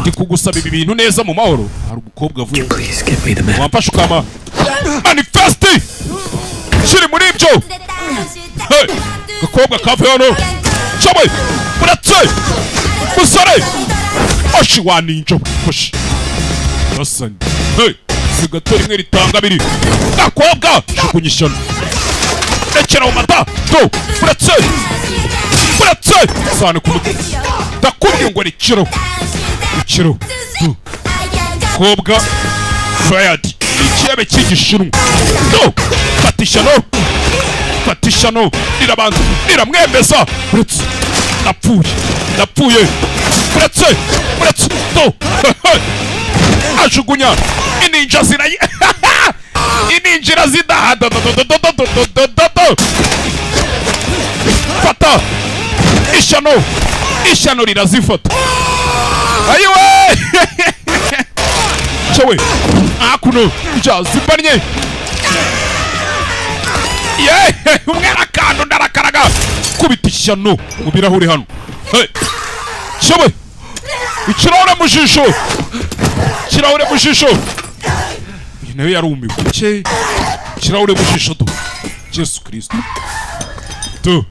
ndi kugusaba ibi bintu neza mu mahoro. Hari umukobwa avuye wamfashe ukama manifesti kiri muri ibyo. Gakobwa kavuye hano shoboye muratse musore oshi waninja push yasani sigato rimwe ritanga abiri. Gakobwa jugunyishana rekera mu mata to muratse sane ku mutwe ndakubwiye ngo rekero kobwa fired ikirebe cy'igishinwa no fatishano rirabanza riramwemeza uretse napfuye uretse to ajugunya ininja zirayi ininjira zidahada fata ishano rirazifata ayiwe chewe akuno jazibanye umwera kando ndarakaraga kubita ishano mu birahuri hano chewe ikirahure mu jisho nawe yarumiwe ikirahure mu jisho do Yesu Kristo do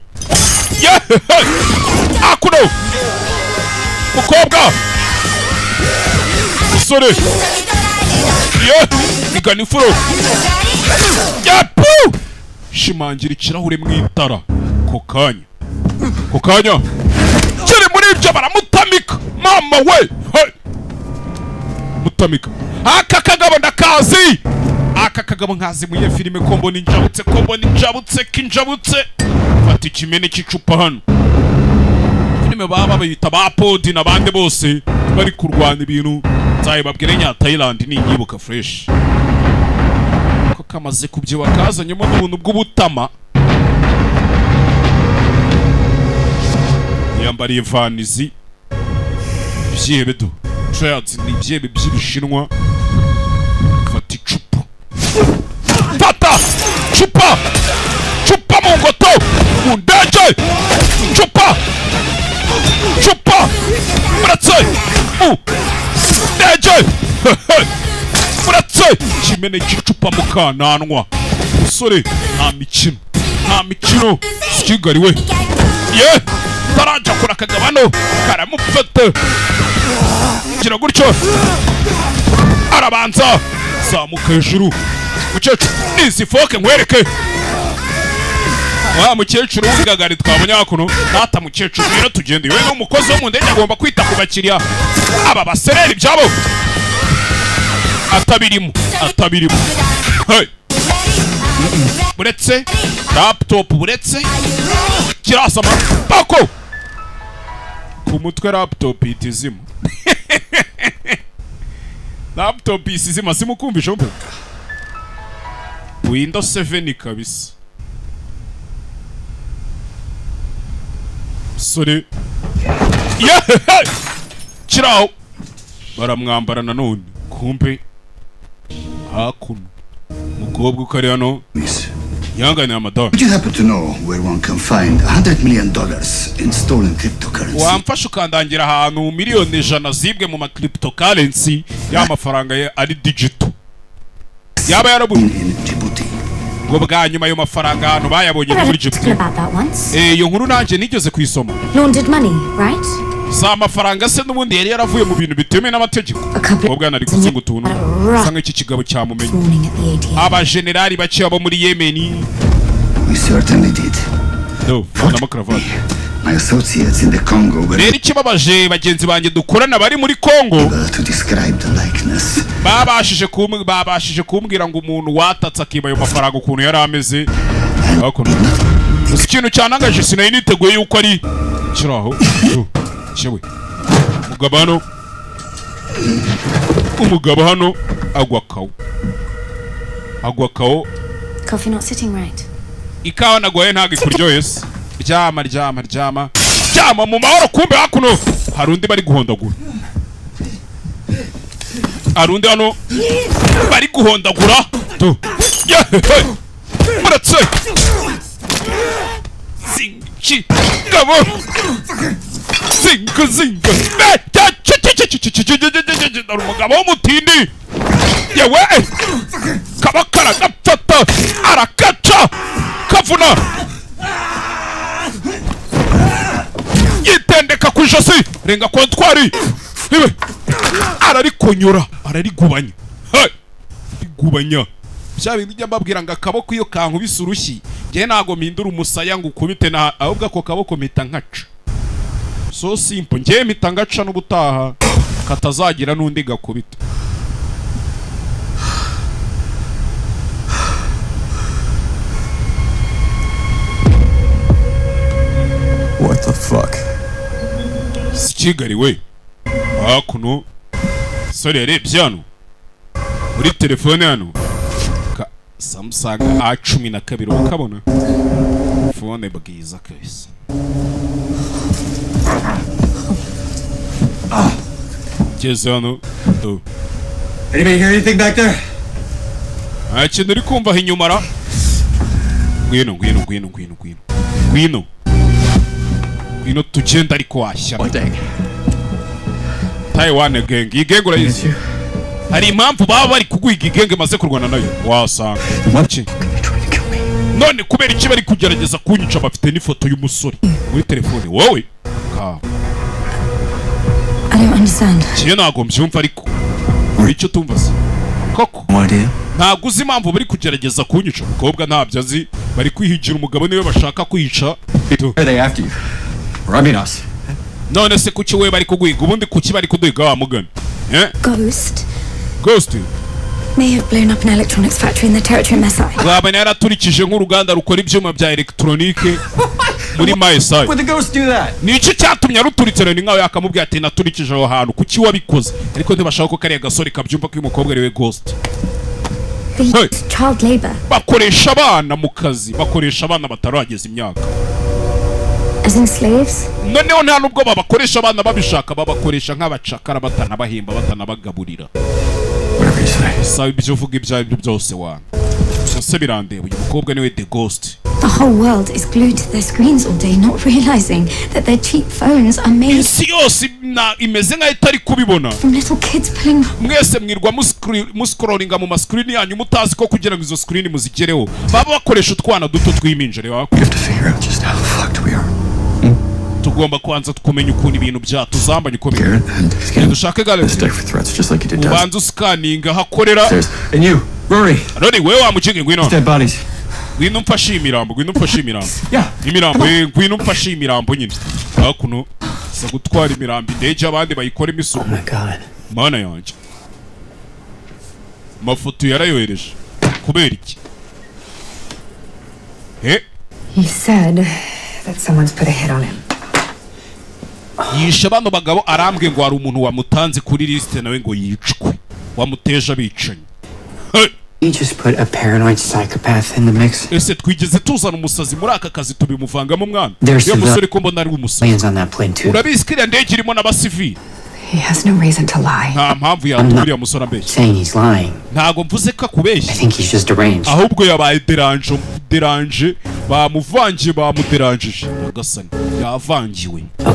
akuno mukobwa musore igana ifuro shimangira ikirahure mu itara ko kanya kiri muri ibyo baramutamika mama we mutamika aka kagabo ndakazi nkazi muye filime kombo ninjabutse kinjabutse fata ikimene cy'icupa hano. Filime baba bayita ba Podi n'abandi bose bari kurwana ibintu nzaye babwire nya Thailand ni nyibuka fresh ko kamaze kubyiwa kazanyemo n'ubuntu bw'ubutama yambariye vanizi byebe do trades ni byebe by'ibishinwa. Fata icupa chupa mu ngoto mu ndege chupa muratse mu ndege muratse kimene cy'icupa mu kananwa. Musore nta mikino sikigariwe tarajya kora akagabano karamufata gira gutyo arabanza zamuka hejuru. Mukecuru nizi foke nkwereke wa mukecuru w'ingagari twabonye hakuno data mukecuru rero tugende we n'umukozi wo mu ndege agomba kwita ku bakiriya aba basereri byabo atabirimo buretse laptop buretse kirasama bako ku mutwe laptop itizima laptop isizima simukumvisha mbe Windows 7 kabisa. Sorry. Chirao. Baramwambara nanone. Kumbe hakuno. Mukobwa ukari hano. Yangana amadollar. Would you happen to know where one can find $100 million in stolen cryptocurrency? Wamfasha ukandangira ahantu miliyoni 100 zibwe mu cryptocurrency y'amafaranga ari digital. Yaba yarabuye ngo bwa nyuma yo mafaranga hano bayabonye muri Djibouti. Iyo nkuru nanje nigeze kwisoma. Laundered money, right? Za mafaranga se n'ubundi yari yaravuye mu bintu bitemewe n'amategeko. Ubwo nari kuzinga utuntu sanga iki kigabo cyamumenye. Aba generali bake abo muri Yemen. We certainly did. No, na cravat. My associates in the Congo were rero ikibabaje bagenzi banjye dukorana bari muri Congo to describe the likeness. babashije kumbwira ngo umuntu watatse akiba ayo mafaranga ukuntu yari ameze. Ikintu cyanangaje sinayi niteguye yuko ari kiraho chewe umugabo hano agwa kawo. Coffee not sitting right. Ikawa nagoye ntago ikuryohese. Ryama mu mahoro. Kumbe hakuno harundi bari guhondagura. Arundi hano bari guhondagura. To. Muratse. Zinchi. Gabo. Zinga. dore umugabo w'umutindi yewe kaba karagafata arakaca kavuna yitendeka ku ijosi renga kontwari iwe ararikonyora ararigubanya rigubanya bya bintu njya mbabwira ngo akaboko iyo kankubise urushyi njye ntago mpindura umusaya ngo ukubite na ahubwo ako kaboko mpita nkaca so simple njye mpita ngaca n'ubutaha katazagira n'undi gakubita. What the fuck? Sikigari we hakuno sore yarebye hano muri telefone hano ka Samsung A12 ukabona phone bwiza kabisa. Geze hano Anybody hear anything back there? kintu uri kumva inyuma ngwino tugenda ariko washyira Taiwan gang igenge urayizi hari impamvu baba bari kuguhiga igenge maze kurwana nayo wasanga none kubera iki bari kugerageza kunyica bafite n'ifoto y'umusore muri telefone wowe I don't understand. kiyo ntago mbyumva ariko icyo tumva se koko ntago uzi impamvu bari kugerageza kunyica umukobwa ntabyo azi bari kwihigira umugabo niwe bashaka kwica none se kuki we bari kuguhiga ubundi kuki bari kuduhiga wa mugani Ghost may have blown up an electronics factory in the territory of Masai. Bwaba yaraturikije nk'uruganda rukora ibyuma bya electronique muri Masai. Would the ghost do that? Ni iki cyatumye aruturikira ni nkaho yakamubwiye ati naturikije aho hantu kuki wabikoze ariko ntibashaka ko kariya gasore kabyumva ko uyu mukobwa ari we Ghost. Hey. Child labor. Bakoresha abana mu kazi bakoresha abana batarageza imyaka. As in slaves? Noneho nta nubwo babakoresha abana babishaka babakoresha nk'abacakara batanabahemba batanabagaburira. Sawa ibyo uvuga ibyo byose wana se birandeba uyu mukobwa niwe The Ghost. The whole world is glued to their screens all day, not realizing that their cheap phones are made isi yose imeze nkaho itari kubibona from little kids pulling. Mwese mwirwa muscrollinga mu screen yanyu mutazi ko kugira ngo izo screen muzigereho baba bakoresha utwana duto twiminjire tugomba kwanza tukumenya ukuntu ibintu byatuzambanye uko biri dushake galaxy ubanza uscanninga hakorera Rory wewe wamukinge ngwino ngwino mfashe imirambo imirambo ngwino mfashe imirambo nyine hakuno sa gutwara imirambo indege abandi bayikora imisuku mana yanje mafoto yarayohereje kubera iki He said that someone's put a hit on him. Yishe bano bagabo arambwe ngo hari umuntu wamutanze kuri liste nawe ngo yicwe wamuteje abicanyi. You just put a paranoid psychopath in the mix. Ese twigeze tuzana umusazi muri aka kazi tubimuvangamo mwana. Yo musore ko mbona ari umusazi. On that plane too. Urabizi kiriya ndege irimo n'abasivili. He has no reason to lie. Nta mpamvu yatubiriya musore ambeshya. Saying he's lying. Ntago mvuze ko akubeshya. I think he's just deranged. Ahubwo yabaye deranje bamuvangiye bamuderanjije. Nagasani yavangiwe. Okay.